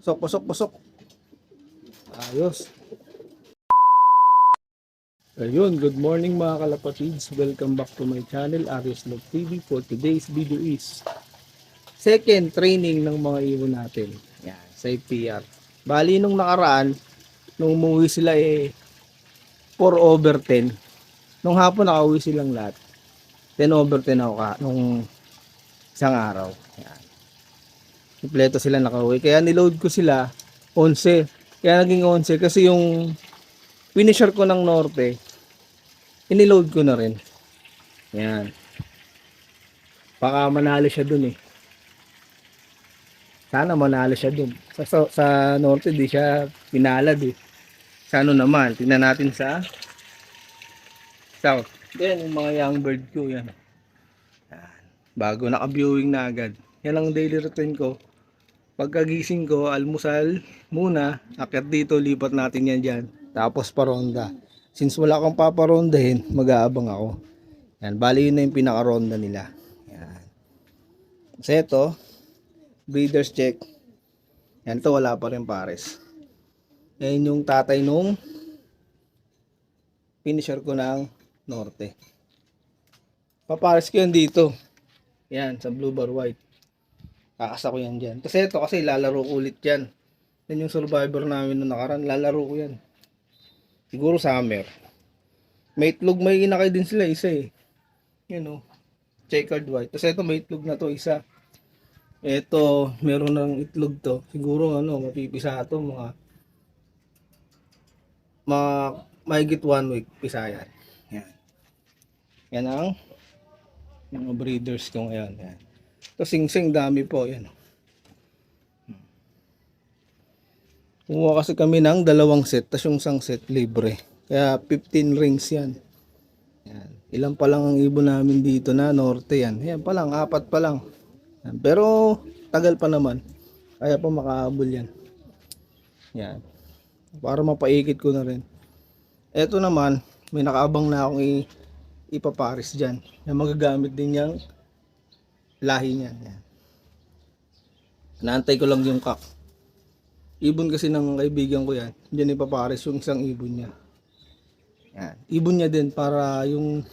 Pasok, pasok, pasok. Ayos. Ayun, good morning mga kalapatids. Welcome back to my channel, Arius Love TV. For today's video is second training ng mga ibon natin. Yan, sa FPR. Bali nung nakaraan, nung umuwi sila 4/10. Nung hapon nakauwi silang lahat. 10/10 ako nung isang araw. Yan. Kompleto sila nakauwi. Kaya niload ko sila 11. Kaya naging 11 kasi yung finisher ko ng norte, iniload ko na rin. Yan. Baka manalo siya dun eh. Sana manalo siya dun. Sa norte di siya pinalad eh. Sa ano naman, tingnan natin sa south. Yan yung mga young bird ko. Yan. Yan. Bago naka-viewing na agad. Yan ang daily routine ko. Pagkagising ko, almusal muna. Akyat dito, lipat natin yan dyan. Tapos paronda. Since wala akong paparondahin, mag-aabang ako. Yan, bali yun na yung pinaka-ronda nila. Yan. Kasi ito, breeders check. Yan, ito wala pa rin pares. Yan yung tatay nung finisher ko ng norte. Papares ko yan dito. Yan, sa blue bar white. Kakasa ko yan dyan. Kasi ito, kasi lalaro ko ulit yan. Yan yung survivor namin nung nakaraan. Lalaro ko yan. Siguro summer. May itlog, may inakay din sila isa eh. Yan o. Checkered white. Tapos ito may itlog na to isa. Ito meron ng itlog to. Siguro ano, mapipisa to mga mahigit 1 week pisa yan. Yan. Yan ang mga breeders ko ngayon. Yan. Ito sing-sing dami po. Yan. Kumuha kasi kami ng 2 set, tas yung isang set libre. Kaya 15 rings yan. Yan. Ilan pa lang ang ibon namin dito na norte yan. Yan pa lang, 4 pa lang. Yan. Pero tagal pa naman. Kaya pa makahabol yan. Yan. Para mapaikit ko na rin. Eto naman, may nakaabang na akong ipaparis dyan. Na magagamit din yung lahi niyan. Yan. Naantay ko lang yung kak. Ibon kasi ng kaibigan ko yan. Diyan ipapares yung isang ibon niya. Yan. Ibon niya din para yung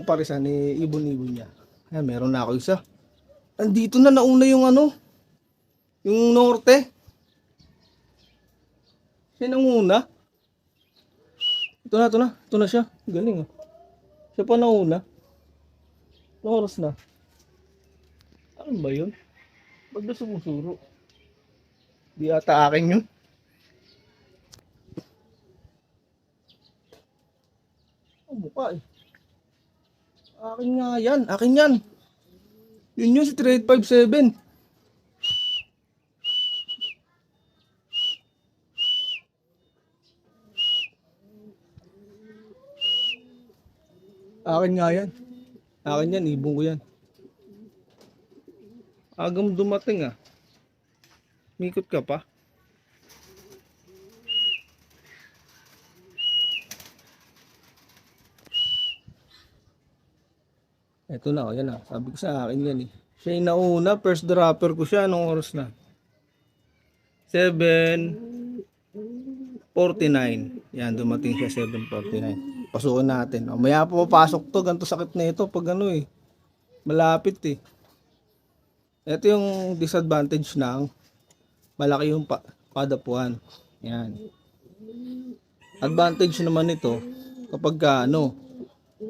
parisan ni ibon-ibon niya. Yan, meron na ako isa. Andito na nauna yung ano. Yung norte. Siya nanguna. Ito na. Ito na siya. Galing oh. Siya pa nauna. Anong oras na? Ano ba yun? Ba't na sumusuro? Di ata akin yun. Ang mukha eh. Akin nga yan. Akin yan. Yun yun si 3857. Akin nga yan. Akin yan. Ibon ko yan. Agam dumating ah. Mikot ka pa. Eto na, yan na. Sabi ko sa akin yan eh. Siya yung nauna, first dropper ko siya. Anong oras na? 7:49. Yan, dumating siya 7:49. Pasukin natin. Maya pa papasok to. Ganito sakit na ito pag ano eh. Malapit eh. Ito yung disadvantage ng malaki yung padapuan. Yan. Advantage naman ito kapag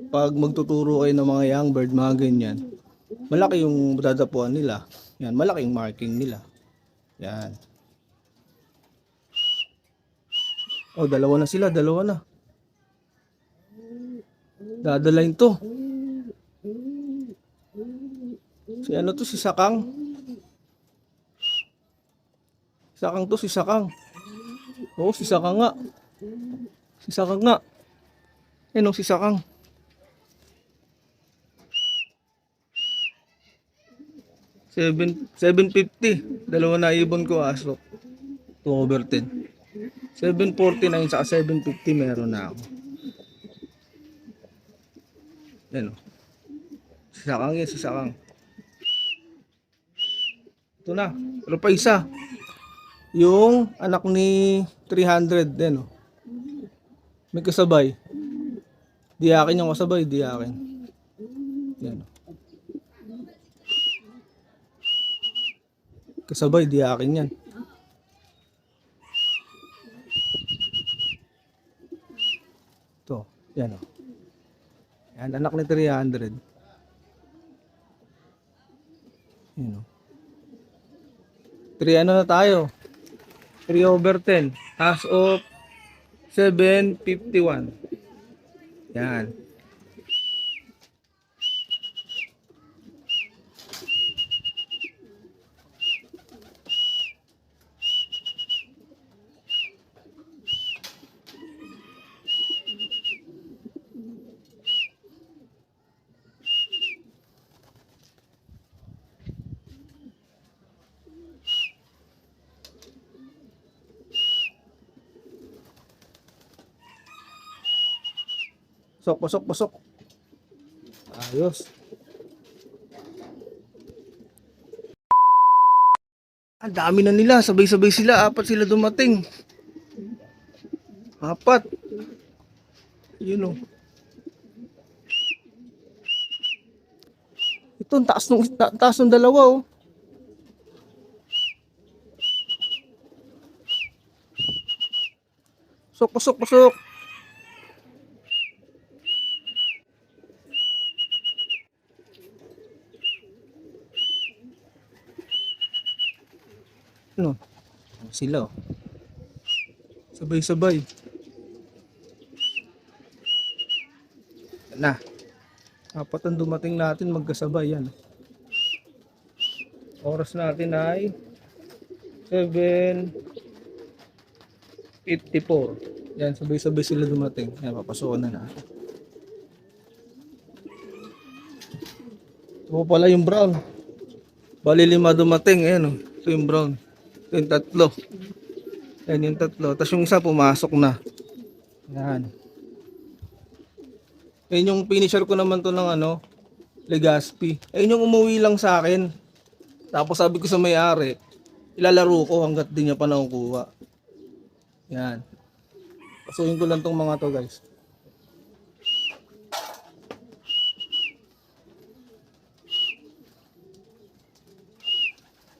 pag magtuturo kayo ng mga young bird, mga ganyan, malaki yung dadapuan nila. Yan, malaking marking nila. Yan. Oh, dalawa na sila, dalawa na. Dadalain to. Si ano to, si Sakang. Sakang to, si Sakang. Oo, si Sakang nga. Si Sakang nga. Ano, si Sakang. $7.50. Dalawa na ibon ko asok. 2/10. 7.49 saka 7.50 meron na ako. Yan o. Si Sakang yan, si Sakang. Ito na. Pero pa isa. Yung anak ni 300 din, oh. May kasabay. Di akin yung kasabay, di akin. Yan. Kasabay, di akin yan. Ito, yan, oh. Yan, anak ni 300. Yan, oh. 3 ano na tayo? 3/10. As of 7:51. Yan. Pasok. Ayos. Ang dami na nila. Sabay-sabay sila. 4 sila dumating. 4. Yun, oh. Ito, ang taas ng dalawa, oh. Pasok. Ano? Sila, oh. Sabay-sabay. Na. 4 ang dumating natin magkasabay yan. Oras natin ay 7:54. Yan, sabay-sabay sila dumating. Yan, papasokan na natin. Ito pala yung brown. Bali 5 dumating. Ayan, oh. Ito yung brown. Ito yung 3. Ayan yung 3. Tapos yung isa pumasok na. Yan. Ayan yung finisher ko naman to ng ano, Legazpi. Ayan yung umuwi lang sa akin. Tapos sabi ko sa may-ari, ilalaro ko hanggat di niya pa nakukuha. Yan. Pasuhin ko lang tong mga to, guys.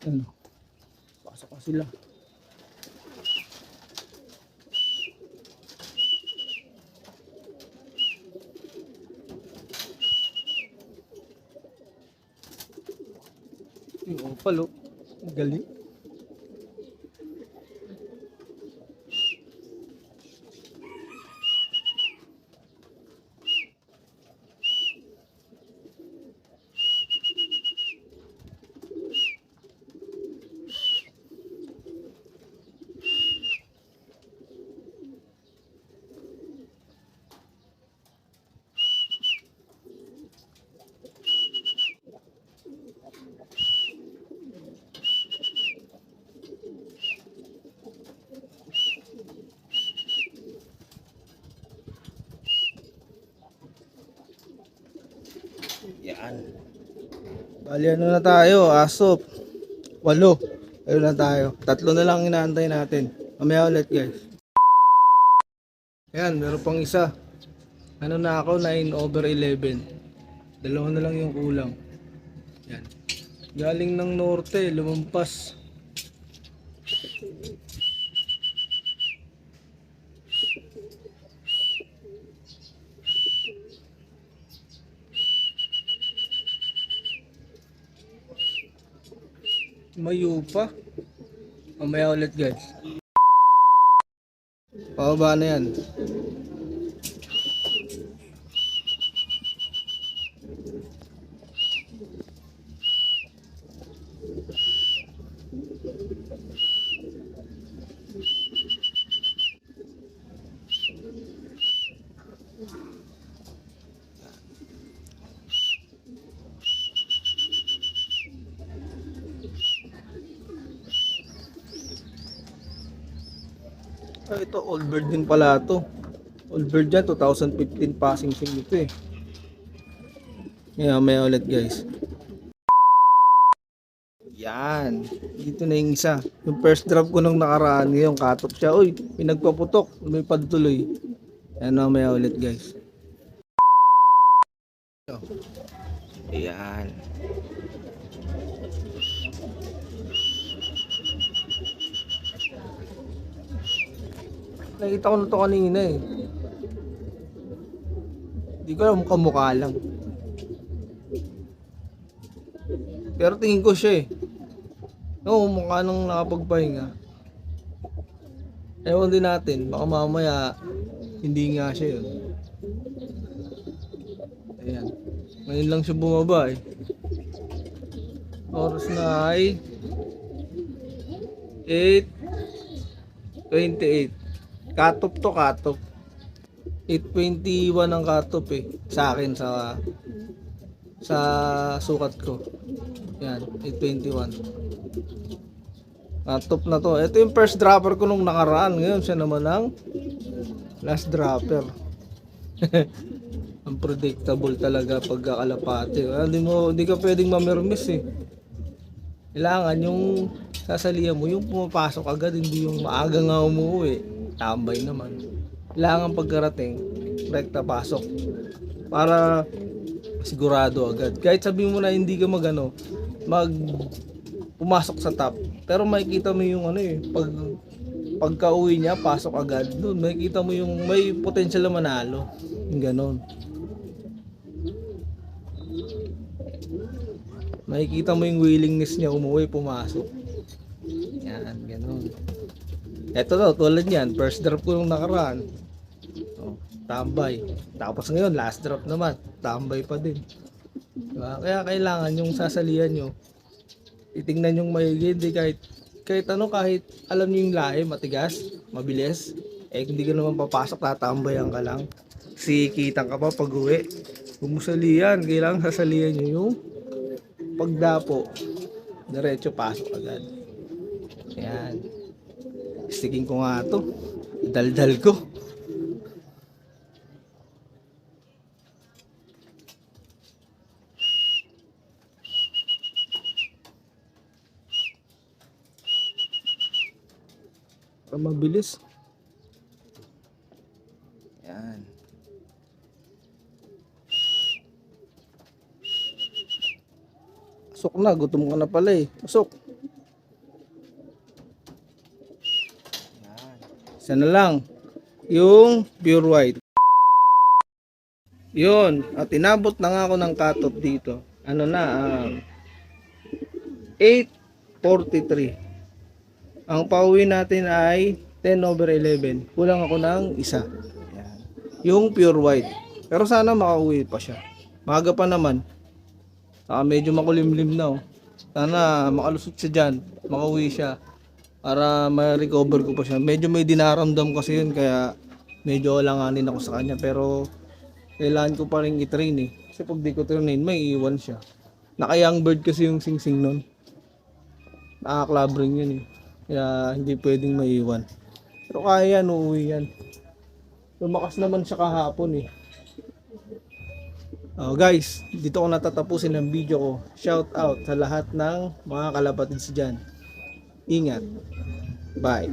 Ano? Pasok pa sila. Yung opal, oh. Galing. Yan. Bali ano na tayo, asop. 8. Ayun na tayo. 3 na lang inaantay natin. Mamaya ulit, guys. Ayan, meron pang isa. Ano na ako, 9/11. 2 na lang yung kulang. Yan. Galing ng norte, lumampas. Mayo pa. Mamaya ulit, guys. Pababa na yan. Ito, old bird din pala to. Old bird yan, 2015 passing sim ito, eh. May ulit, guys. Yan. Dito na yung isa. Yung first drop ko nung nakaraan ngayon, katop siya. Uy, pinagpaputok. Lumipad tuloy. Yan mamaya ulit guys. Yan. Nakita ko na to kanina eh. Hindi ko alam, mukha lang. Pero tingin ko siya eh. Oo, mukha nang nakapagpahinga. Ewan din natin, baka mamaya hindi nga siya yun. Ayan. Ngayon lang siya bumaba eh. Oras na ay 8:28. Katop to, katop. 8:21 ang katop eh. Sa akin, sa sukat ko. Yan, 8:21. Katop na to. Ito yung first dropper ko nung nakaraan. Ngayon siya naman ang last dropper. Unpredictable talaga pagkakalapate. Hindi ka pwedeng mamirmis eh. Kailangan yung sasalihan mo, yung pumapasok agad, hindi yung maaga nga umuwi. Tambay naman. Kailangan pagkarating, rekta pasok. Para sigurado agad. Kahit sabihin mo na hindi ka pumasok sa top. Pero makikita mo yung pagka-uwi niya, pasok agad. Doon makikita mo yung may potential na manalo. Yung ganon. Makikita mo yung willingness niya umuwi, pumasok. Yan, ganon. Eto daw, tulad yan, first drop ko nung nakaraan. Oh, tambay. Tapos ngayon, last drop naman, tambay pa din. Diba? Kaya kailangan yung sasalihan nyo, titingnan yung mayigid, kahit alam nyo yung lahi, matigas, mabilis. Eh, hindi ka naman papasok, tatambayan ka lang. Sikitan ka pa pag uwi. Huwag mo salihan, kailangan sasalihan nyo yung pagdapo, diretso pasok agad. Ayan. Sticking ko nga to. Daldal ko. Para mabilis. Ayan. Pasok na, gutom ka na pala eh. Pasok. Yan. Isa na lang. Yung pure white. Yun. At inabot na nga ako ng cutoff dito. Ano na, 8:43. Ang pauwi natin ay 10/11. Kulang ako ng isa. Yan. Yung pure white. Pero sana makauwi pa siya. Maga pa naman. Medyo makulimlim na oh. Sana makalusot siya dyan, makauwi siya para ma-recover ko pa siya. Medyo may dinaramdam kasi yun, kaya medyo alanganin ako sa kanya, pero kailangan ko pa rin i-train eh. Kasi pag di ko trainin, may iwan siya. Naka-young bird kasi yung singsing nun. Naka-club ring yun eh. Kaya hindi pwedeng maiwan. Pero kaya yan, uuwi yan. Lumakas naman siya kahapon eh. Oh guys, dito ko natatapusin ang video ko. Shout out sa lahat ng mga kalapatids dyan. Ingat. Bye.